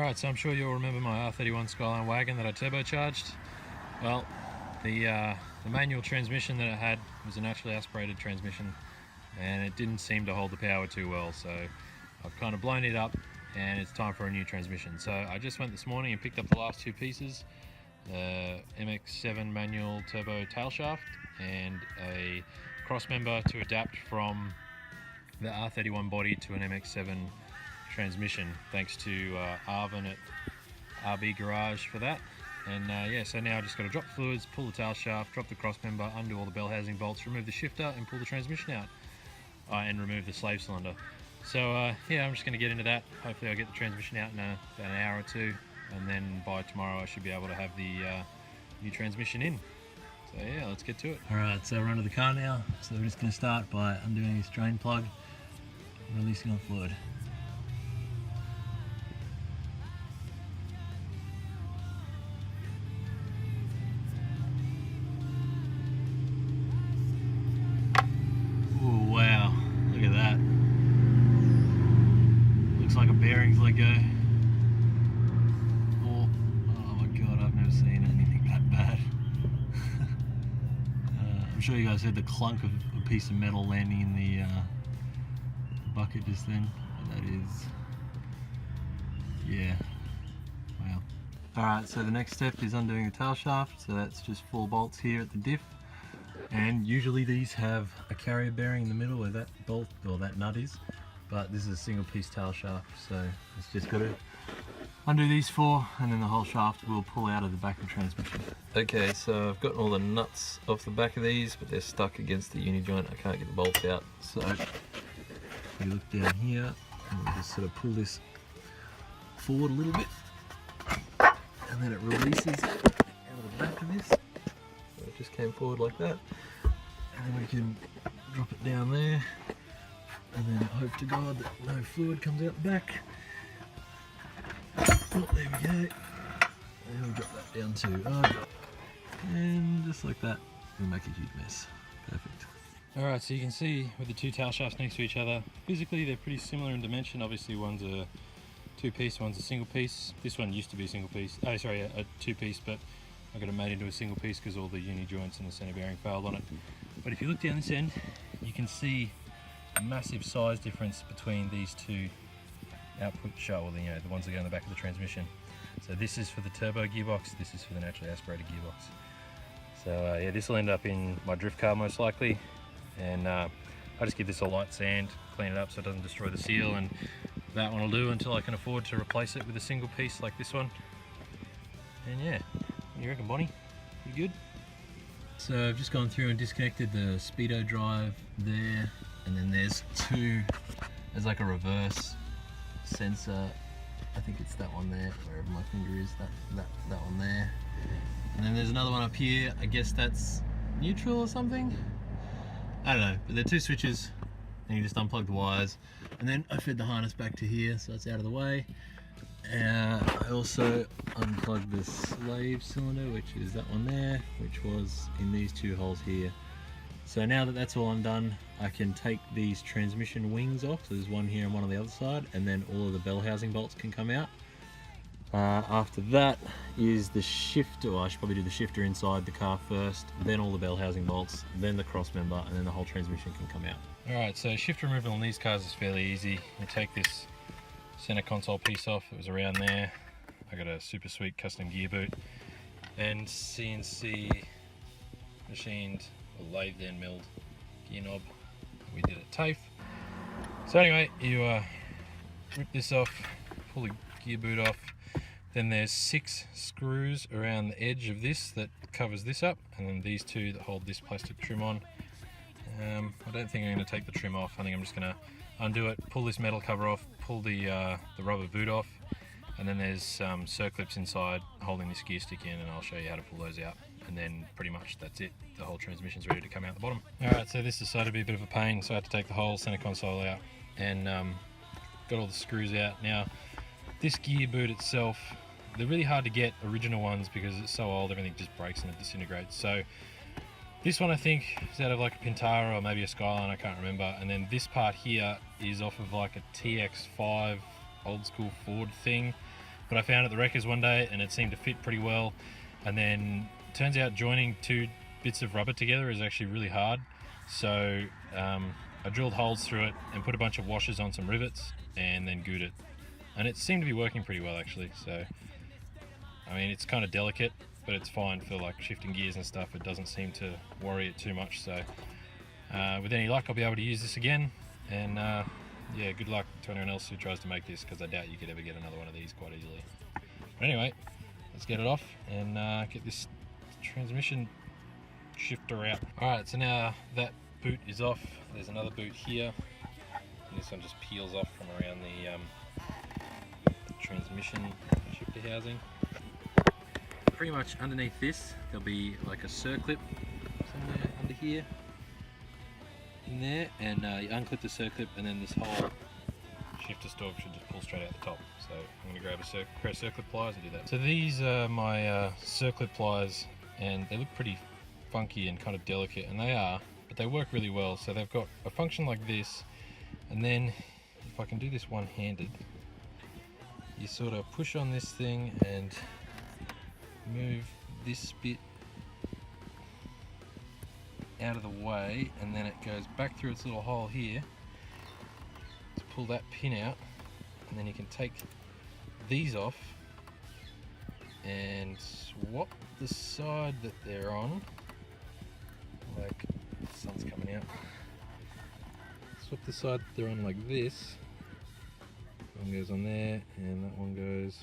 Alright, so I'm sure you'll remember my R31 Skyline wagon that I turbocharged. Well, the manual transmission that it had was a naturally aspirated transmission, and it didn't seem to hold the power too well, so I've kind of blown it up and it's time for a new transmission. So I just went this morning and picked up the last two pieces, the MX7 manual turbo tail shaft and a Crossmember to adapt from the R31 body to an MX7 transmission, thanks to Arvin at RB Garage for that. And yeah, so now I just got to drop fluids, pull the tail shaft, drop the crossmember, undo all the bell housing bolts, remove the shifter and pull the transmission out, and remove the slave cylinder. So yeah, I'm just going to get into that. Hopefully I'll get the transmission out in about an hour or two, and then by tomorrow I should be able to have the new transmission in. So yeah, let's get to it. Alright, so we're under the car now, so we're just going to start by undoing this drain plug and releasing all the fluid. Oh wow, look at that. Looks like a bearings let go. Oh my god, I've never seen anything that bad. I'm sure you guys heard the clunk of a piece of metal landing in the bucket just then. That is, yeah, wow. Alright, so the next step is undoing the tail shaft. So that's just 4 bolts here at the diff. And usually these have a carrier bearing in the middle where that bolt or that nut is, but this is a single piece tail shaft, so it's just got to undo these 4 and then the whole shaft will pull out of the back of the transmission. Okay, so I've gotten all the nuts off the back of these, but they're stuck against the uni joint. I can't get the bolts out, so you look down here and we'll just sort of pull this forward a little bit, and then it releases out of the back of this. So it just came forward like that, and then we can drop it down there, and then hope to God that no fluid comes out the back. Oh, there we go. And we'll drop that down too. And just like that, we'll make a huge mess. Perfect. Alright, so you can see with the 2 tail shafts next to each other, physically they're pretty similar in dimension. Obviously one's a 2-piece, one's a single piece. This one used to be a single piece, a 2-piece, but I got it made into a single piece because all the uni joints and the center bearing failed on it. But if you look down this end, you can see a massive size difference between these 2 output shell, you know, the ones that go in the back of the transmission. So this is for the turbo gearbox, this is for the naturally aspirated gearbox. So yeah, this will end up in my drift car most likely, and I just give this a light sand, clean it up so it doesn't destroy the seal, and that one will do until I can afford to replace it with a single piece like this one. And yeah, what do you reckon, Bonnie? You good? So I've just gone through and disconnected the speedo drive there, and then there's there's like a reverse sensor. I think it's that one there, wherever my finger is, that one there. And then there's another one up here. I guess that's neutral or something. I don't know, but they're 2 switches, and you just unplug the wires. And then I fed the harness back to here, so it's out of the way. I also unplugged the slave cylinder, which is that one there, which was in these 2 holes here. So now that that's all undone, I can take these transmission wings off. So there's one here and one on the other side, and then all of the bell housing bolts can come out. After that is the shifter. Well, I should probably do the shifter inside the car first, then all the bell housing bolts, then the cross member, and then the whole transmission can come out. Alright, so shift removal in these cars is fairly easy. You take this center console piece off, it was around there. I got a super sweet custom gear boot and CNC machined or lathe and milled gear knob. We did at TAFE. So anyway, you rip this off, pull the gear boot off. Then there's 6 screws around the edge of this that covers this up, and then these 2 that hold this plastic trim on. I don't think I'm going to take the trim off. I think I'm just going to undo it, pull this metal cover off, pull the rubber boot off, and then there's some Circlips inside holding this gear stick in, and I'll show you how to pull those out. And then pretty much that's it. The whole transmission's ready to come out the bottom. Alright, so this decided to be a bit of a pain, so I had to take the whole center console out and got all the screws out. Now, this gear boot itself, they're really hard to get original ones because it's so old, everything just breaks and it disintegrates. So this one I think is out of like a Pintara or maybe a Skyline, I can't remember. And then this part here is off of like a TX5 old school Ford thing. but I found at the wreckers one day and it seemed to fit pretty well. And then turns out joining two bits of rubber together is actually really hard. So I drilled holes through it and put a bunch of washers on some rivets and then glued it. And it seemed to be working pretty well actually. So, I mean, it's kind of delicate, but it's fine for like shifting gears and stuff. It doesn't seem to worry it too much. So with any luck, I'll be able to use this again. And yeah, good luck to anyone else who tries to make this, because I doubt you could ever get another one of these quite easily. But anyway, let's get it off and get this transmission shifter out. Alright, so now that boot is off, there's another boot here, and this one just peels off from around the transmission shifter housing. Pretty much underneath this, there'll be like a circlip somewhere under here, in there, and you unclip the circlip, and then this whole shifter stalk should just pull straight out the top. So I'm going to grab a pair of circlip pliers and do that. So these are my circlip pliers, and they look pretty funky and kind of delicate, and they are, but they work really well. So they've got a function like this, and then if I can do this one-handed, you sort of push on this thing and move this bit out of the way, and then it goes back through its little hole here to pull that pin out, and then you can take these off and swap the side that they're on, like the sun's coming out, swap the side that they're on like this. One goes on there and that one goes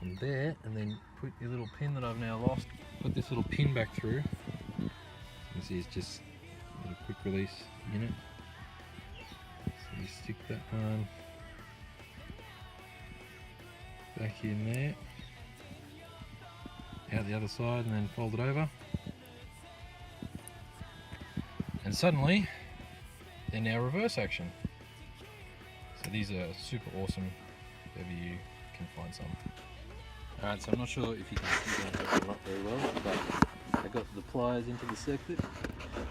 on there, and then put your little pin that I've now lost, put this little pin back through. You can see it's just a little quick release unit. So you stick that one back in there, out the other side, and then fold it over. And suddenly, they're now reverse action. So these are super awesome if ever you can find some. Alright, so I'm not sure if you can see that or not very well, but I got the pliers into the circlip,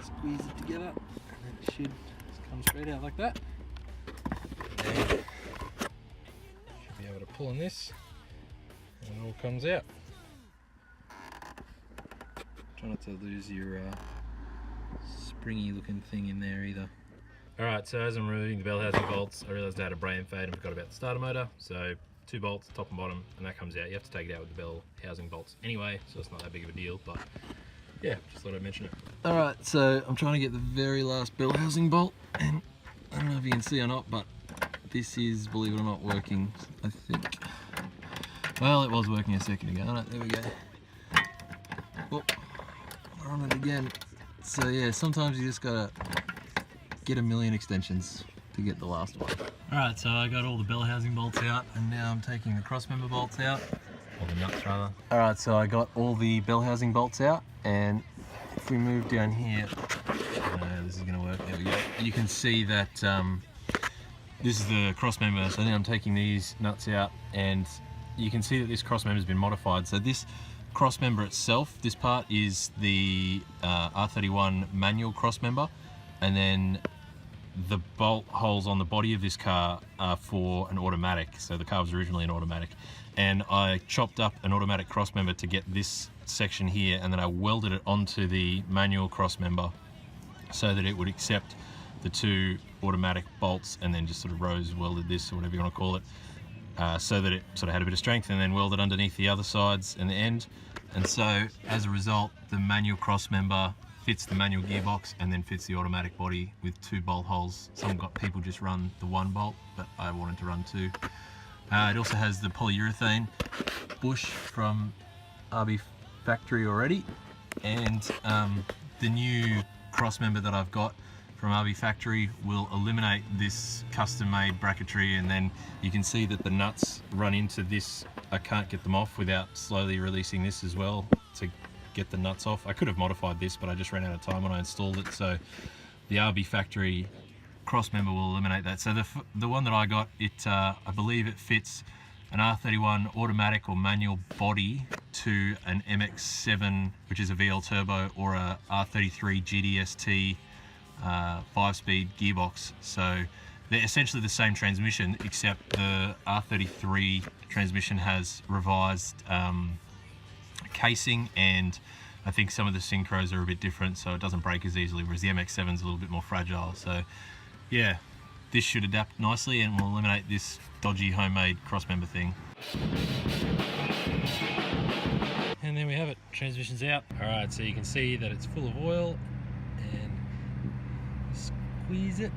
squeeze it together, and then it should just come straight out like that. And then should be able to pull on this, and it all comes out. Try not to lose your springy looking thing in there either. Alright, so as I'm removing the Bellhousing bolts, I realised I had a brain fade and forgot about the starter motor. So 2 bolts, top and bottom, and that comes out. You have to take it out with the Bellhousing bolts anyway, so it's not that big of a deal, but yeah, just thought I'd mention it. Alright, so I'm trying to get the very last Bellhousing bolt, and I don't know if you can see or not, but this is, believe it or not, working, I think. Well, it was working a second ago. Alright, there we go. Oh, we're on it again. So yeah, sometimes you just gotta get a million extensions to get the last one. Alright, so I got all the Bellhousing bolts out, and now I'm taking the Crossmember bolts out, or the nuts rather. Alright, so I got all the Bellhousing bolts out, and if we move down here, I don't know how this is going to work, there we go. You can see that this is the Crossmember, so now I'm taking these nuts out, and you can see that this Crossmember has been modified. So this Crossmember itself, this part is the R31 manual Crossmember, and then the bolt holes on the body of this car are for an automatic. So the car was originally an automatic, and I chopped up an automatic Crossmember to get this section here, and then I welded it onto the manual Crossmember so that it would accept the 2 automatic bolts, and then just sort of rose welded this, or whatever you want to call it, so that it sort of had a bit of strength, and then welded underneath the other sides and the end. And so as a result, the manual Crossmember fits the manual gearbox and then fits the automatic body with 2 bolt holes. Some people just run the 1 bolt, but I wanted to run 2. It also has the polyurethane bush from RB factory already, and the new Crossmember that I've got from RB factory will eliminate this custom-made bracketry, and then you can see that the nuts run into this. I can't get them off without slowly releasing this as well to get the nuts off. I could have modified this, but I just ran out of time when I installed it, so the RB factory Crossmember will eliminate that. So the one that I got, I believe it fits an R31 automatic or manual body to an MX7, which is a VL Turbo, or a R33 GDST 5-speed gearbox. So they're essentially the same transmission, except the R33 transmission has revised casing, and I think some of the synchros are a bit different, so it doesn't break as easily, whereas the MX7 is a little bit more fragile. So yeah, this should adapt nicely and will eliminate this dodgy homemade crossmember thing. And there we have it, transmission's out. Alright, so you can see that it's full of oil, and squeeze it.